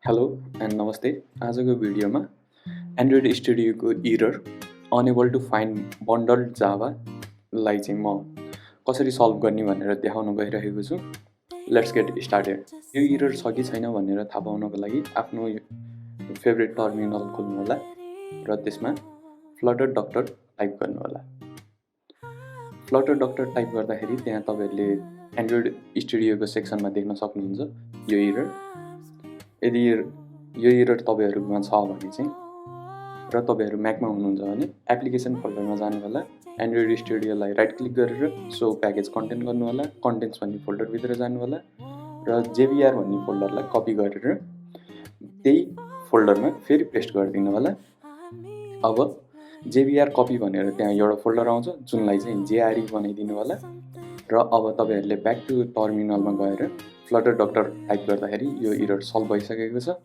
Hello and नमस्ते। आजको भिडियोमा एन्ड्रोइड स्टुडियोको error unable to find bundled जाभालाई चाहिँ म कसरी सल्भ गर्ने भनेर देखाउन गइरहेको छु। Let's get started. यो इरर छ कि छैन भनेर थाहा पाउनको लागि आफ्नो फेभरेट टर्मिनल खोल्नु होला र त्यसमा फ्लटर डक्टर टाइप गर्नु होला। फ्लटर डक्टर टाइप गर्दाखेरि त्यहाँ तपाईहरुले एन्ड्रोइड स्टुडियोको सेक्सनमा देख्न सक्नुहुन्छ यो इरर। यदि यो इरर तपाईहरुमा छ भने चाहिँ र तपाईहरु म्याकमा हुनुहुन्छ भने एप्लिकेसन फोल्डरमा जानु होला। एन्ड्रोइड स्टुडियोलाई राइट क्लिक गरेर सो प्याकेज कन्टेन्ट गर्नु होला। कन्टेन्ट्स भन्ने फोल्डर भित्र जानु होला र जेभीआर भन्ने फोल्डरलाई कपी गरेर त्यही फोल्डरमा फेरि पेस्ट गरिदिनु होला। अब जेभीआर कपी भनेर त्यहाँ एउटा फोल्डर आउँछ जुनलाई चाहिँ जेआरई बनाइदिनु होला र अब तपाईहरुले ब्याक टु टर्मिनलमा गएर फ्लटर डक्टर टाइप गर्दाखेरि यो इरर सल्भ भइसकेको छ।